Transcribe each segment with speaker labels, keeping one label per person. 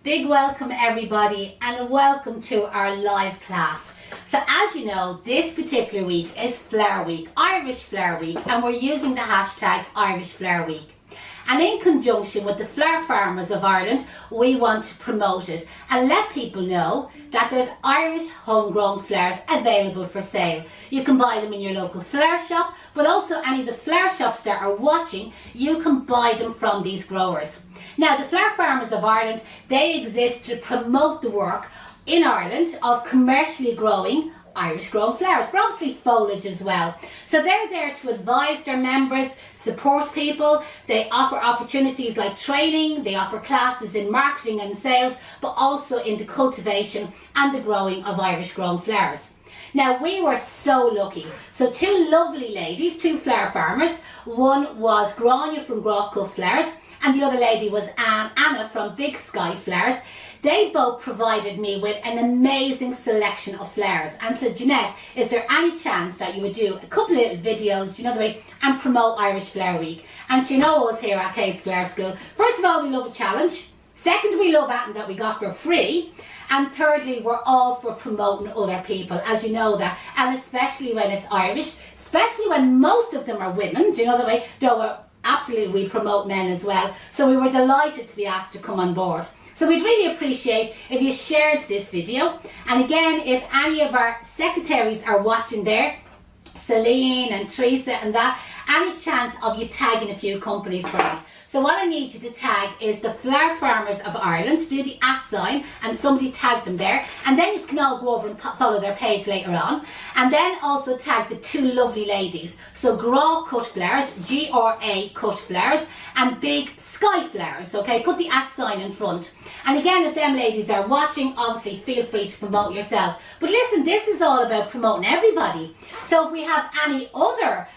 Speaker 1: Big welcome everybody and welcome to our live class. So as you know, this particular week is Flower Week, Irish Flower Week, and we're using the hashtag Irish Flower Week. And in conjunction with the Flower Farmers of Ireland, we want to promote it and let people know that there's Irish homegrown flowers available for sale. You can buy them in your local flower shop, but also any of the flower shops that are watching, you can buy them from these growers. Now, the Flower Farmers of Ireland, they exist to promote the work in Ireland of commercially growing Irish grown flowers, but obviously foliage as well. So they're there to advise their members, support people. They offer opportunities like training, they offer classes in marketing and sales, but also in the cultivation and the growing of Irish grown flowers. Now, we were so lucky. So two lovely ladies, two flower farmers. One was Grania from Grawcuff Flowers, and the other lady was Anna from Big Sky Flowers. They both provided me with an amazing selection of flowers and said, Janette, is there any chance that you would do a couple of little videos, you know the way, and promote Irish Flower Week? And you know us here at Case Flower School. First of all, we love a challenge. Second, we love anything that we got for free. And thirdly, we're all for promoting other people, as you know that, and especially when it's Irish, especially when most of them are women, do you know the way, though absolutely we promote men as well. So we were delighted to be asked to come on board. So we'd really appreciate if you shared this video. And again, if any of our secretaries are watching there, Celine and Teresa and that, any chance of you tagging a few companies for me. So what I need you to tag is the Flower Farmers of Ireland, do the @ and somebody tag them there, and then you can all go over and follow their page later on, and then also tag the two lovely ladies, so Grawcuff Flowers, G-R-A Cut Flowers, and Big Sky Flowers, okay, put the @ in front. And again, if them ladies are watching, obviously feel free to promote yourself. But listen, this is all about promoting everybody. So if we have any other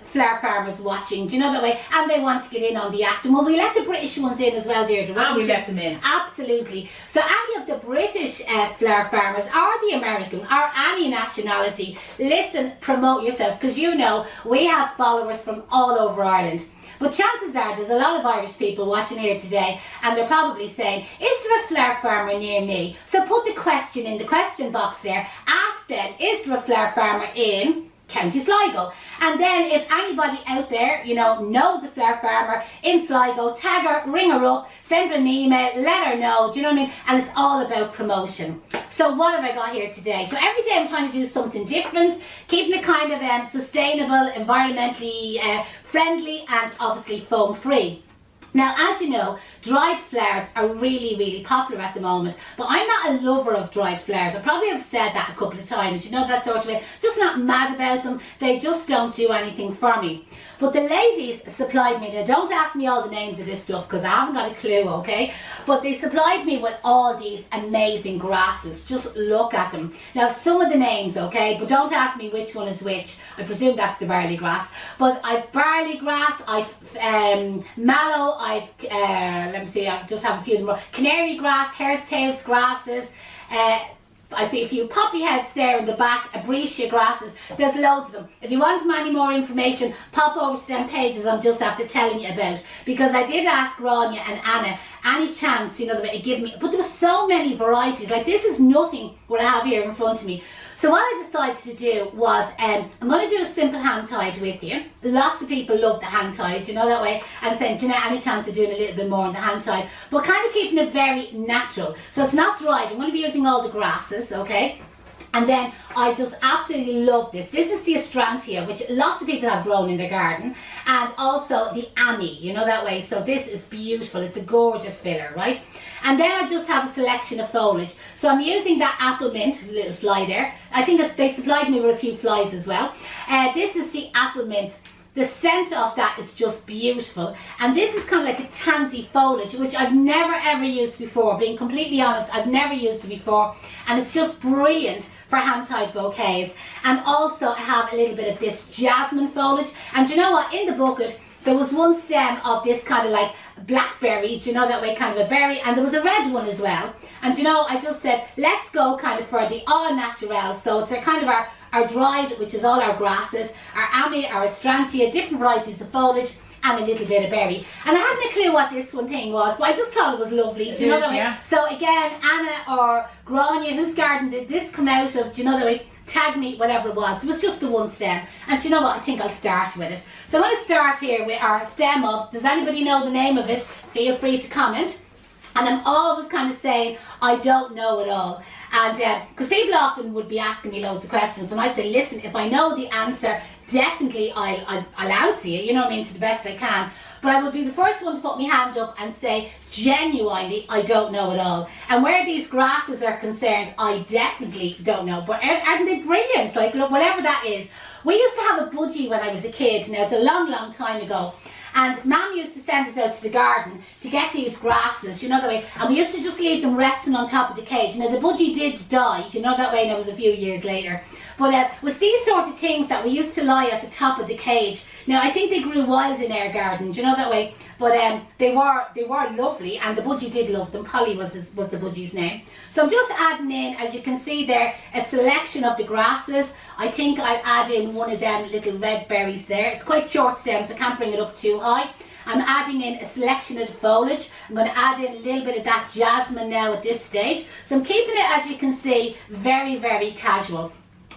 Speaker 1: flower farmers watching, do you know that way, and they want to get in on the act, will we let the British ones in as well, Deirdre?
Speaker 2: And we let them in.
Speaker 1: Absolutely. So any of the British flower farmers or the American or any nationality, listen, promote yourselves, because you know we have followers from all over Ireland. But chances are there's a lot of Irish people watching here today, and they're probably saying, is there a flower farmer near me? So put the question in the question box there. Ask them, is there a flower farmer in County Sligo? And then if anybody out there, you know, knows a flower farmer in Sligo, tag her, ring her up, send her an email, let her know, do you know what I mean? And it's all about promotion. So what have I got here today? So every day I'm trying to do something different, keeping it kind of sustainable, environmentally friendly, and obviously foam free. Now, as you know, dried flowers are really, really popular at the moment, but I'm not a lover of dried flowers. I probably have said that a couple of times, you know, that sort of way. Just not mad about them. They just don't do anything for me. But the ladies supplied me, now don't ask me all the names of this stuff because I haven't got a clue, okay? But they supplied me with all these amazing grasses. Just look at them. Now, some of the names, okay, but don't ask me which one is which. I presume that's the barley grass. But I've barley grass, I've mallow, I've, let me see, I just have a few more. Canary grass, hare's tails grasses, I see a few poppy heads there in the back, abracia grasses. There's loads of them. If you want any more information, pop over to them pages I'm just after telling you about. Because I did ask Grania and Anna, any chance, you know, they give me, but there were so many varieties. Like, this is nothing what I have here in front of me. So what I decided to do was, I'm going to do a simple hand tied with you. Lots of people love the hand tied, you know that way. And saying, do you know, any chance of doing a little bit more on the hand tied? But kind of keeping it very natural. So it's not dried. I'm going to be using all the grasses, okay? And then I just absolutely love this. This is the Astrantia, which lots of people have grown in their garden. And also the Ami, you know that way. So this is beautiful. It's a gorgeous filler, right? And then I just have a selection of foliage. So I'm using that apple mint, little fly there. I think they supplied me with a few flies as well. This is the apple mint. The scent of that is just beautiful. And this is kind of like a tansy foliage, which I've never ever used before. Being completely honest, I've never used it before. And it's just brilliant for hand-tied bouquets. And also I have a little bit of this jasmine foliage. And do you know what? In the bucket, there was one stem of this kind of like blackberry, do you know that way, kind of a berry, and there was a red one as well. And you know, I just said, let's go kind of for the all natural. So it's a kind of our dried, which is all our grasses, our Ami, our Astrantia, different varieties of foliage, and a little bit of berry. And I hadn't a clue what this one thing was, but I just thought it was lovely. Do you know that way?
Speaker 2: Yeah.
Speaker 1: So again, Anna or Grania, whose garden did this come out of? Do you know that way? Tag me, whatever it was. It was just the one stem. And do you know what? I think I'll start with it. So I'm going to start here with our stem of, does anybody know the name of it? Feel free to comment. And I'm always kind of saying, I don't know it all. And because people often would be asking me loads of questions, and I'd say, listen, if I know the answer, definitely I'll answer you, you know what I mean, to the best I can. But I would be the first one to put my hand up and say, genuinely, I don't know it all. And where these grasses are concerned, I definitely don't know. But aren't they brilliant? Like, look, whatever that is. We used to have a budgie when I was a kid. Now, it's a long, long time ago. And Mum used to send us out to the garden to get these grasses, you know that way. And we used to just leave them resting on top of the cage. Now, the budgie did die, you know that way, and it was a few years later. But it was these sort of things that we used to lie at the top of the cage. Now, I think they grew wild in our garden, you know that way. But they were lovely, and the budgie did love them. Polly was the budgie's name. So I'm just adding in, as you can see there, a selection of the grasses. I think I'll add in one of them little red berries there. It's quite short stems, so I can't bring it up too high. I'm adding in a selection of the foliage. I'm going to add in a little bit of that jasmine now at this stage. So I'm keeping it, as you can see, very, very casual.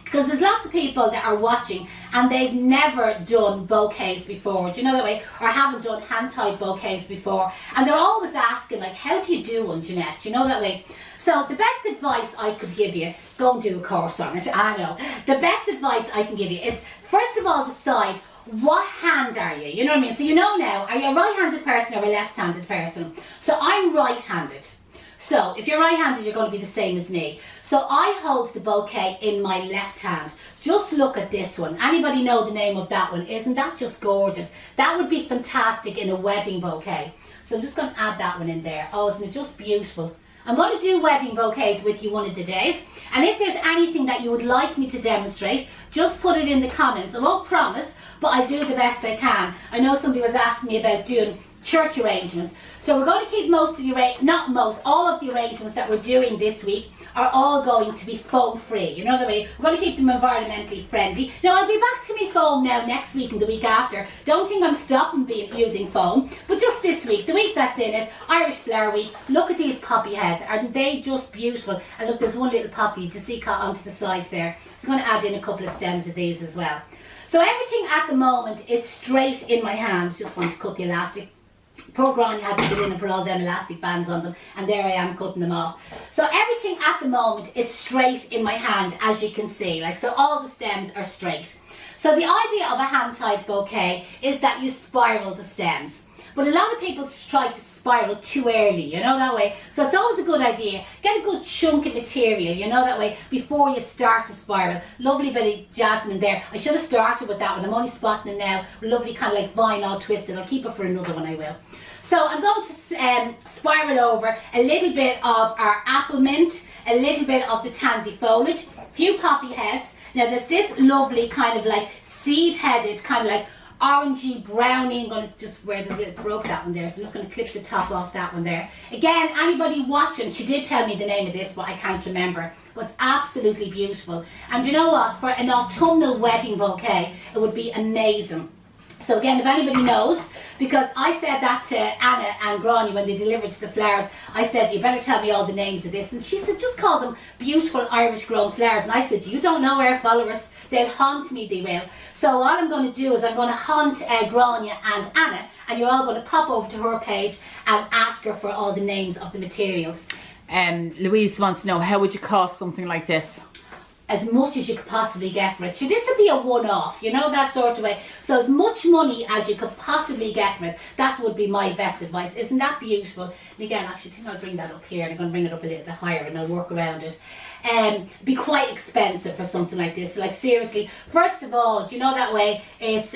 Speaker 1: Because there's lots of people that are watching and they've never done bouquets before, do you know that way? Or haven't done hand-tied bouquets before. And they're always asking, like, how do you do one, Janette? Do you know that way? So the best advice I could give you, go and do a course on it, I know. The best advice I can give you is, first of all, decide what hand are you? You know what I mean? So you know now, are you a right-handed person or a left-handed person? So I'm right-handed. So if you're right-handed, you're going to be the same as me. So I hold the bouquet in my left hand. Just look at this one. Anybody know the name of that one? Isn't that just gorgeous? That would be fantastic in a wedding bouquet. So I'm just going to add that one in there. Oh, isn't it just beautiful? I'm going to do wedding bouquets with you one of the days. And if there's anything that you would like me to demonstrate, just put it in the comments. I won't promise, but I do the best I can. I know somebody was asking me about doing church arrangements. So we're going to keep most of the, not most, all of the arrangements that we're doing this week are all going to be foam free. You know the way, we're going to keep them environmentally friendly. Now I'll be back to my foam now next week and the week after. Don't think I'm stopping using foam, but just this week, the week that's in it, Irish Flower Week. Look at these poppy heads, aren't they just beautiful? And look, there's one little poppy to see cut onto the sides there. So I'm going to add in a couple of stems of these as well. So everything at the moment is straight in my hand. Just want to cut the elastic. Poor Grania had to get in and put all them elastic bands on them, and there I am cutting them off. So everything at the moment is straight in my hand, as you can see. Like, so all the stems are straight. So the idea of a hand-tied bouquet is that you spiral the stems. But a lot of people try to spiral too early, you know that way. So it's always a good idea. Get a good chunk of material, you know that way, before you start to spiral. Lovely bit of jasmine there. I should have started with that one. I'm only spotting it now. Lovely kind of like vine all twisted. I'll keep it for another one, I will. So I'm going to spiral over a little bit of our apple mint, a little bit of the tansy foliage, a few poppy heads. Now there's this lovely kind of like seed-headed, kind of like orangey, browny. I'm going to just wear this little broke that one there, so I'm just going to clip the top off that one there. Again, anybody watching, she did tell me the name of this, but I can't remember. But it's absolutely beautiful. And you know what? For an autumnal wedding bouquet, it would be amazing. So again, if anybody knows, because I said that to Anna and Grania when they delivered to the flowers, I said, you better tell me all the names of this. And she said, just call them beautiful Irish grown flowers. And I said, you don't know our followers. They'll haunt me, they will. So what I'm going to do is I'm going to haunt Grania and Anna, and you're all going to pop over to her page and ask her for all the names of the materials.
Speaker 2: Louise wants to know, how would you cost something like this?
Speaker 1: As much as you could possibly get for it. So this would be a one-off, you know, that sort of way. So as much money as you could possibly get for it, that would be my best advice. Isn't that beautiful? And again, actually, I think I'll bring that up here. I'm going to bring it up a little bit higher and I'll work around it. Be quite expensive for something like this. Like, seriously, first of all, do you know that way, it's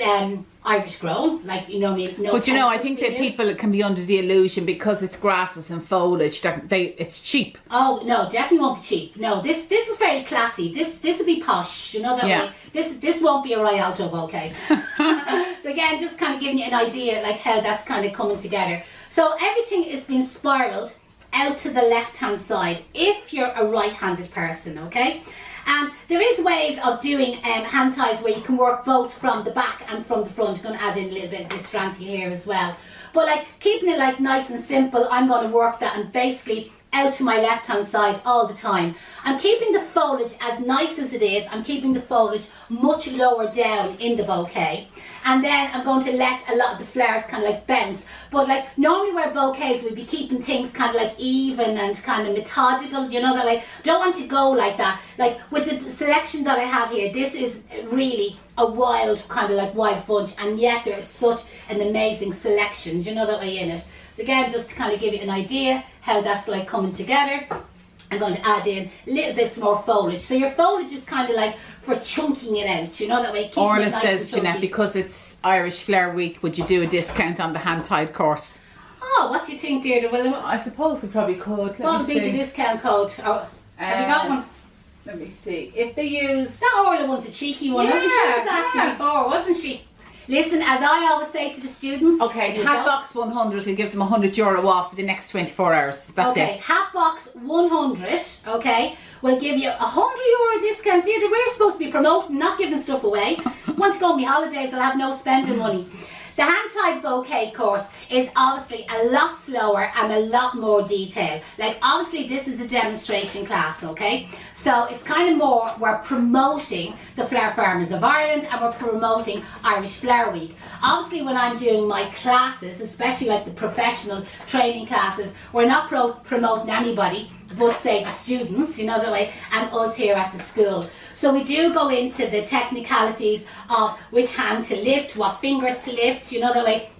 Speaker 1: Irish grown, like, you know me. No,
Speaker 2: but you know, I think that people can be under the illusion because it's grasses and foliage that it's cheap.
Speaker 1: Oh no, definitely won't be cheap. No, this is very classy. This will be posh, you know that way. This won't be a Rialto bouquet. So again, just kind of giving you an idea like how that's kind of coming together. So everything is being spiraled out to the left hand side if you're a right-handed person, okay? And there is ways of doing hand ties where you can work both from the back and from the front. I'm going to add in a little bit of this strand here as well. But like keeping it like nice and simple, I'm going to work that and basically out to my left hand side all the time. I'm keeping the foliage as nice as it is. I'm keeping the foliage much lower down in the bouquet, and then I'm going to let a lot of the flowers kind of like bounce. But like normally where bouquets we'd be keeping things kind of like even and kind of methodical, you know, that way. Don't want to go like that. Like with the selection that I have here, this is really a wild kind of like wild bunch, and yet there is such an amazing selection, you know, that way in it. So again, just to kind of give you an idea how that's like coming together, I'm going to add in little bits more foliage. So your foliage is kind of like for chunking it out, you know, that way.
Speaker 2: Orla says, Janette, because it's Irish Flower Week, would you do a discount on the hand-tied course?
Speaker 1: Oh, what do you think, Deirdre? Well,
Speaker 2: I suppose we probably could.
Speaker 1: What would be the discount code? Oh, have you got one?
Speaker 2: Let me see. If they use...
Speaker 1: That Orla one's a cheeky one.
Speaker 2: Yeah,
Speaker 1: She was asking before, wasn't she? Listen, as I always say to the students...
Speaker 2: Okay, Hatbox 100 will give them €100 off for the next 24 hours. That's it.
Speaker 1: Okay, Hatbox 100, okay, will give you €100 discount. Deirdre, we're supposed to be promoting, not giving stuff away. Want to go on my holidays, I'll have no spending money. The hand-tied bouquet course is obviously a lot slower and a lot more detailed. Like obviously this is a demonstration class, okay? So it's kind of more, we're promoting the Flower Farmers of Ireland and we're promoting Irish Flower Week. Obviously when I'm doing my classes, especially like the professional training classes, we're not promoting anybody but say the students, you know, that way, and us here at the school. So we do go into the technicalities of which hand to lift, what fingers to lift, you know, that way,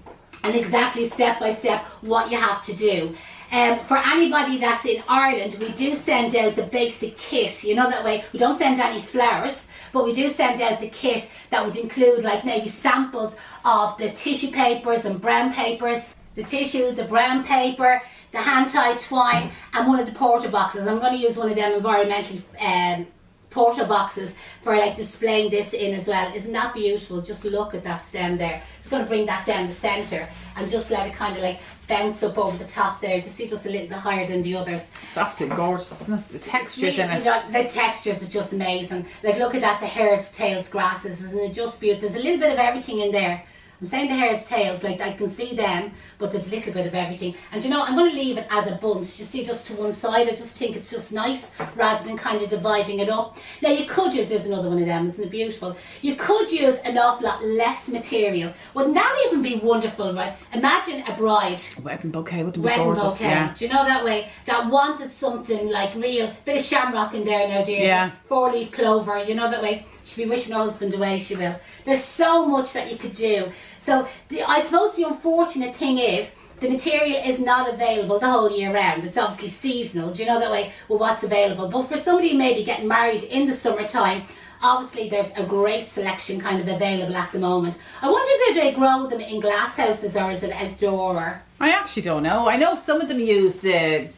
Speaker 1: and exactly step by step what you have to do. For anybody that's in Ireland, we do send out the basic kit, you know, that way. We don't send any flowers, but we do send out the kit that would include like maybe samples of the tissue papers and brown papers, the tissue, the brown paper, the hand-tied twine, and one of the porter boxes. I'm going to use one of them environmentally porter boxes for like displaying this in as well. Isn't that beautiful? Just look at that stem there. Just going to bring that down the centre and just let it kind of like bounce up over the top there to see just a little bit higher than the others.
Speaker 2: It's absolutely gorgeous, isn't it? The textures in it.
Speaker 1: The textures is just amazing. Like look at that, the hares, tails, grasses, isn't it just beautiful? There's a little bit of everything in there. I'm saying the hare's tails, like I can see them, but there's a little bit of everything. And you know, I'm going to leave it as a bunch, you see, just to one side. I just think it's just nice, rather than kind of dividing it up. Now you could use, there's another one of them, isn't it beautiful? You could use an awful lot less material. Wouldn't that even be wonderful, right? Imagine a bride.
Speaker 2: A wedding bouquet would be gorgeous.
Speaker 1: Bouquet,
Speaker 2: yeah.
Speaker 1: do you know that way? That wanted something like real, bit of shamrock in there now, dear.
Speaker 2: Yeah.
Speaker 1: 4-leaf clover, you know that way. She'll be wishing her husband away, she will. There's so much that you could do. So I suppose the unfortunate thing is the material is not available the whole year round. It's obviously seasonal, do you know that way, with what's available. But for somebody maybe getting married in the summertime, obviously there's a great selection kind of available at the moment. I wonder if they grow them in glass houses or is it outdoor? Or...
Speaker 2: I actually don't know. I know some of them use the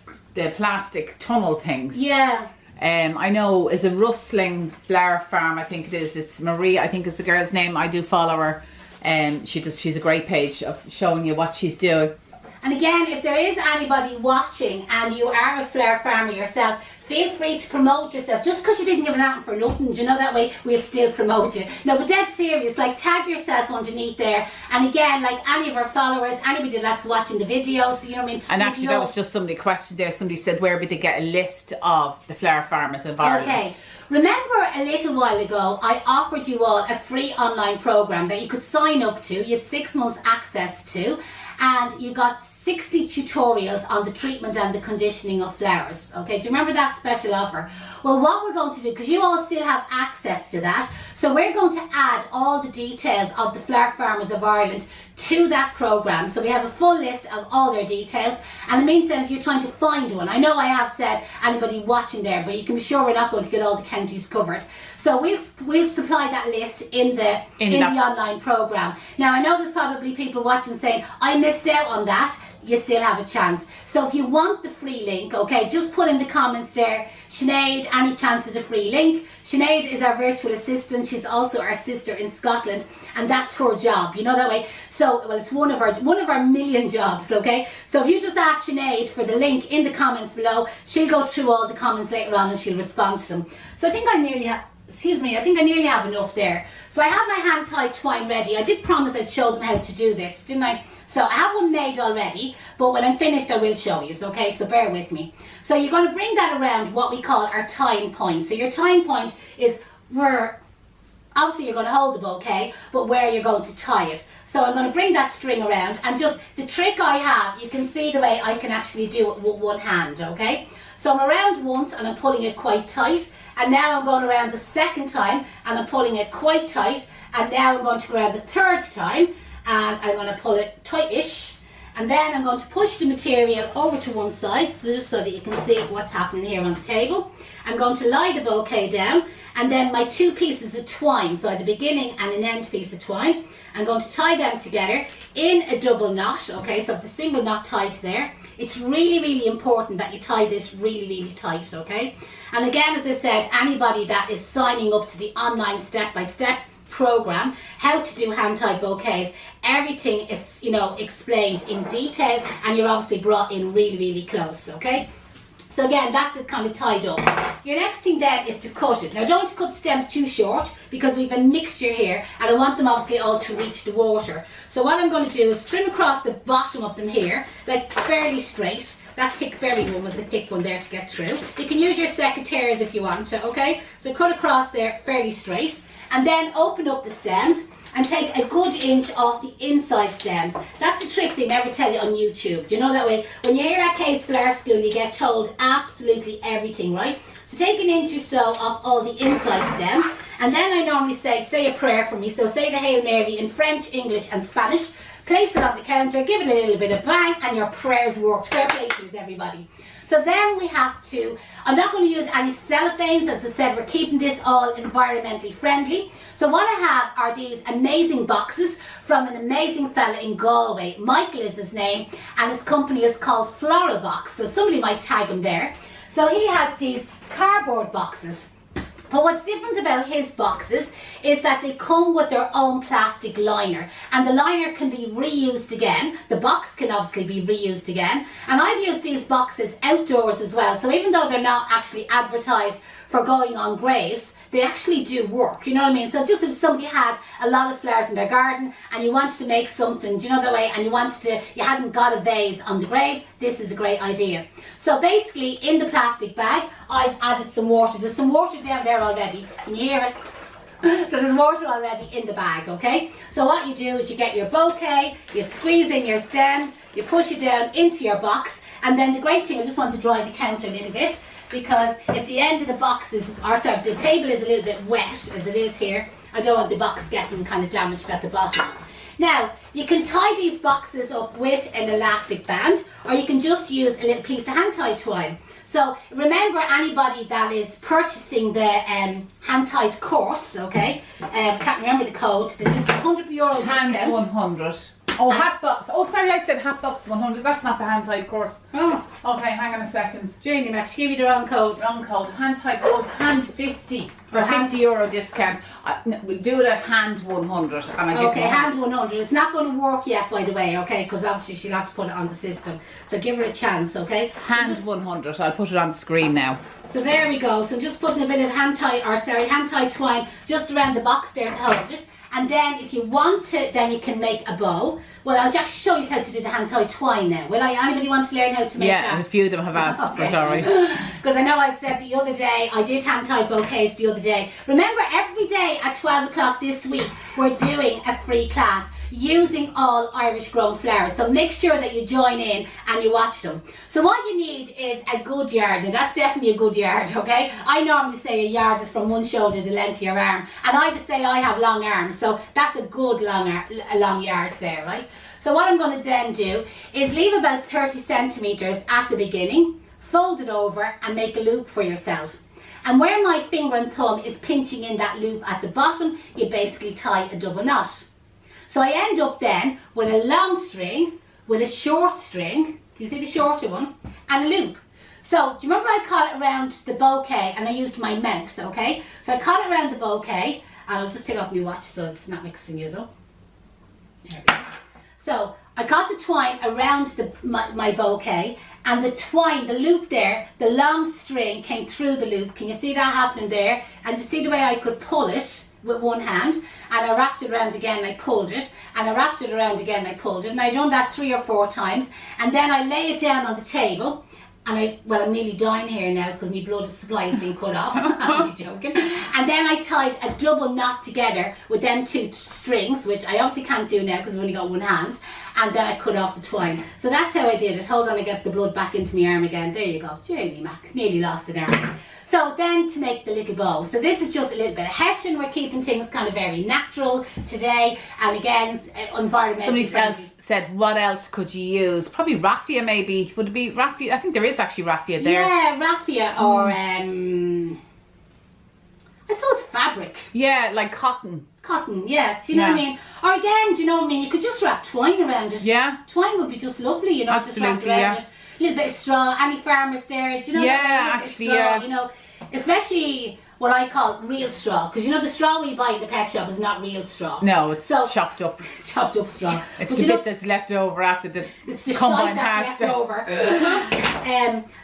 Speaker 2: plastic tunnel things.
Speaker 1: Yeah.
Speaker 2: I know is a rustling flower farm, I think it is. It's Marie, I think is the girl's name. I do follow her. She's a great page of showing you what she's doing.
Speaker 1: And again, if there is anybody watching and you are a flower farmer yourself, feel free to promote yourself. Just because you didn't give an out for nothing, you know, that way we'll still promote you. No, but dead serious, like tag yourself underneath there. And again, like any of our followers, anybody that's watching the videos, you know what I mean?
Speaker 2: And actually that was just somebody questioned there. Somebody said where would they get a list of the flower farmers of Ireland?
Speaker 1: Okay. Remember a little while ago I offered you all a free online program that you could sign up to. You had 6 months access to, and you got 60 tutorials on the treatment and the conditioning of flowers. Okay, do you remember that special offer? Well, what we're going to do, because you all still have access to that, so we're going to add all the details of the Flower Farmers of Ireland to that program. So we have a full list of all their details, and it means that if you're trying to find one, I know I have said anybody watching there, but you can be sure we're not going to get all the counties covered. So we'll supply that list in the online program. Now I know there's probably people watching saying, I missed out on that. You still have a chance. So if you want the free link, okay, just put in the comments there, Sinead, any chance of the free link. Sinead is our virtual assistant. She's also our sister in Scotland, and that's her job, you know that way. So, well, it's one of our million jobs, okay? So if you just ask Sinead for the link in the comments below, she'll go through all the comments later on and she'll respond to them. So I think I nearly have enough there. So I have my hand-tied twine ready. I did promise I'd show them how to do this, didn't I? So I have one made already, but when I'm finished I will show you, okay? So bear with me. So you're going to bring that around what we call our tying point. So your tying point is where, obviously you're going to hold the bouquet, but where you're going to tie it. So I'm going to bring that string around, and just the trick I have, you can see the way I can actually do it with one hand, okay? So I'm around once and I'm pulling it quite tight, and now I'm going around the second time and I'm pulling it quite tight, and now I'm going to go around the third time and I'm going to pull it tight-ish, and then I'm going to push the material over to one side, so just so that you can see what's happening here on the table. I'm going to lie the bouquet down, and then my two pieces of twine, so the beginning and an end piece of twine, I'm going to tie them together in a double knot, okay? So if the single knot tied there, it's really, really important that you tie this really, really tight, okay? And again, as I said, anybody that is signing up to the online step-by-step program, how to do hand-tied bouquets, everything is, you know, explained in detail, and you're obviously brought in really, really close, okay? So again, that's it kind of tied up. Your next thing then is to cut it. Now don't cut stems too short, because we've a mixture here and I want them obviously all to reach the water. So what I'm going to do is trim across the bottom of them here, like fairly straight. That thick berry one was a thick one there to get through. You can use your secateurs if you want to, okay? So cut across there fairly straight, and then open up the stems and take a good inch off the inside stems. That's the trick they never tell you on YouTube. You know that way, when you're here at Case Flower School, you get told absolutely everything, right? So take an inch or so off all the inside stems, and then I normally say a prayer for me. So say the Hail Mary in French, English and Spanish. Place it on the counter, give it a little bit of bang, and your prayers worked. Fair play to everybody. So then we have to, I'm not going to use any cellophanes. As I said, we're keeping this all environmentally friendly. So what I have are these amazing boxes from an amazing fella in Galway. Michael is his name, and his company is called Floral Box. So somebody might tag him there. So he has these cardboard boxes. But what's different about his boxes is that they come with their own plastic liner, and the liner can be reused again. The box can obviously be reused again, and I've used these boxes outdoors as well. So even though they're not actually advertised for going on graves, they actually do work, you know what I mean? So just if somebody had a lot of flowers in their garden and you wanted to make something, do you know that way, and you hadn't got a vase on the grave, this is a great idea. So basically in the plastic bag, I've added some water. There's some water down there already. Can you hear it? So there's water already in the bag, okay? So what you do is you get your bouquet, you squeeze in your stems, you push it down into your box, and then the great thing, I just want to dry the counter a little bit, because if the end of the box is, or sorry, the table is a little bit wet as it is here, I don't want the box getting kind of damaged at the bottom. Now, you can tie these boxes up with an elastic band, or you can just use a little piece of hand-tied twine. So remember, anybody that is purchasing the hand-tied course, okay, can't remember the code, there's just €100 discount.
Speaker 2: Hand 100. Oh, hat box. Oh, sorry, I said hat box 100. That's not the hand-tied course.
Speaker 1: Oh.
Speaker 2: Okay, hang on a second.
Speaker 1: Janie, Max, give you the wrong code.
Speaker 2: Wrong code. Hand-tied course, hand 50. For €50 discount. We'll do it at hand 100. And I
Speaker 1: okay, hand 100. It's not going to work yet, by the way, okay? Because obviously she'll have to put it on the system. So give her a chance, okay?
Speaker 2: Hand 100. I'll put it on the screen now.
Speaker 1: So there we go. So just putting a bit of hand-tied twine just around the box there to hold it. And then if you want to, then you can make a bow. Well, I'll just show you how to do the hand-tied twine now. Will I? Anybody want to learn how to make that?
Speaker 2: Yeah, a few of them have asked for, sorry.
Speaker 1: Because I know I'd said the other day, I did hand-tied bouquets the other day. Remember, every day at 12 o'clock this week, we're doing a free class using all Irish grown flowers. So make sure that you join in and you watch them. So what you need is a good yard. Now that's definitely a good yard, okay? I normally say a yard is from one shoulder to the length of your arm, and I just say I have long arms, so that's a good long yard there, right? So what I'm going to then do is leave about 30 centimeters at the beginning, fold it over and make a loop for yourself. And where my finger and thumb is pinching in that loop at the bottom, you basically tie a double knot. So I end up then with a long string, with a short string, you see the shorter one, and a loop. So do you remember I caught it around the bouquet and I used my mouth, okay? So I caught it around the bouquet, and I'll just take off my watch so it's not mixing you up. There we go. So I caught the twine around my bouquet, and the twine, the loop there, the long string came through the loop. Can you see that happening there? And you see the way I could pull it with one hand, and I wrapped it around again, I pulled it, and I wrapped it around again, I pulled it, and I done that 3 or 4 times, and then I lay it down on the table. And I'm nearly dying here now because my blood supply has been cut off. I'm joking. And then I tied a double knot together with them 2 strings, which I obviously can't do now because I've only got one hand. And then I cut off the twine. So that's how I did it. Hold on, I get the blood back into my arm again. There you go. Jamie Mac, nearly lost an arm. So then to make the little bow. So this is just a little bit of hessian. We're keeping things kind of very natural today. And again, environmental.
Speaker 2: Somebody else said, what else could you use? Probably raffia maybe. Would it be raffia? I think there is actually raffia there.
Speaker 1: Yeah, raffia or I suppose fabric.
Speaker 2: Yeah, like cotton.
Speaker 1: Cotton, yeah. Do you know what I mean? Or again, do you know what I mean? You could just wrap twine around it.
Speaker 2: Yeah.
Speaker 1: Twine would be just lovely, you know,
Speaker 2: Absolutely,
Speaker 1: just wrapped around it. A little bit of straw, any farmers there, do you know?
Speaker 2: Yeah, actually, yeah.
Speaker 1: You know, especially what I call real straw, because you know the straw we buy in the pet shop is not real straw.
Speaker 2: No, it's chopped up.
Speaker 1: Chopped up straw.
Speaker 2: It's the bit that's left over after the combine
Speaker 1: that's left over.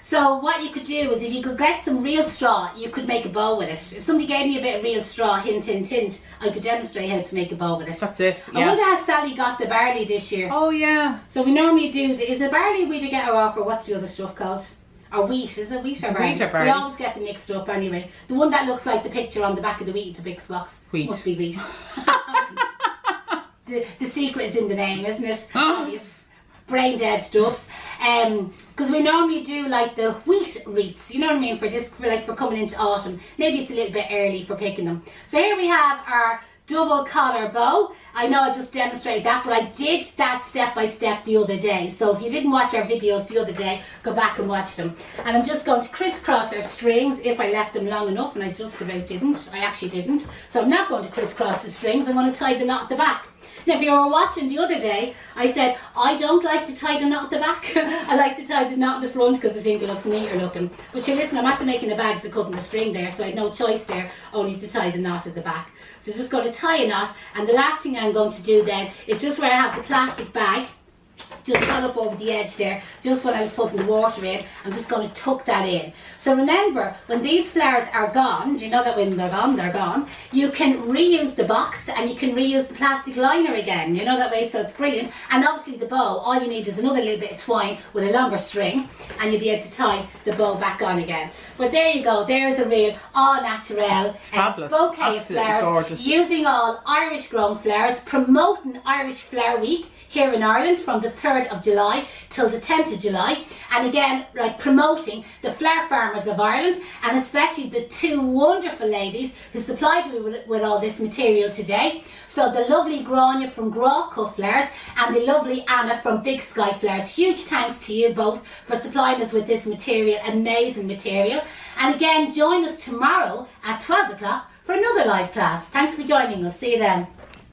Speaker 1: So what you could do is if you could get some real straw, you could make a bow with it. If somebody gave me a bit of real straw, hint, hint, hint, I could demonstrate how to make a bow with it.
Speaker 2: That's it, yeah.
Speaker 1: I wonder how Sally got the barley this year.
Speaker 2: Oh, yeah.
Speaker 1: So we normally do, is it barley we do get her off, or what's the other stuff called? Or wheat, is it wheat or barley?
Speaker 2: Wheat or barley.
Speaker 1: We always get them mixed up anyway. The one that looks like the picture on the back of the wheat into Bix box.
Speaker 2: Wheat.
Speaker 1: Must be wheat. the secret is in the name, isn't it? Obvious. Brain dead dubs. Because we normally do like the wheat wreaths, you know what I mean, for coming into autumn. Maybe it's a little bit early for picking them. So here we have our double collar bow. I know I just demonstrated that, but I did that step by step the other day. So if you didn't watch our videos the other day, go back and watch them. And I'm just going to crisscross our strings if I left them long enough, and I just about didn't. I actually didn't. So I'm not going to crisscross the strings. I'm going to tie the knot at the back. Now, if you were watching the other day, I said, I don't like to tie the knot at the back. I like to tie the knot in the front because I think it looks neater looking. But you listen, I'm after making the bags of cutting the string there, so I had no choice there, only to tie the knot at the back. So just going to tie a knot, and the last thing I'm going to do then is just where I have the plastic bag, just cut up over the edge there, just when I was putting the water in, I'm just going to tuck that in. So remember, when these flowers are gone, do you know that when they're gone, you can reuse the box and you can reuse the plastic liner again, you know that way, so it's brilliant. And obviously the bow, all you need is another little bit of twine with a longer string, and you'll be able to tie the bow back on again. But there you go, there's a real all natural bouquet of flowers, gorgeous. Using all Irish grown flowers, promoting Irish Flower Week here in Ireland from the 3rd of July till the 10th of July, and again, like promoting the flower farmers of Ireland, and especially the 2 wonderful ladies who supplied me with all this material today. So the lovely Grania from Graw Cut Flowers and the lovely Anna from Big Sky Flowers. Huge thanks to you both for supplying us with this material, amazing material. And again, join us tomorrow at 12 o'clock for another live class. Thanks for joining us. See you then.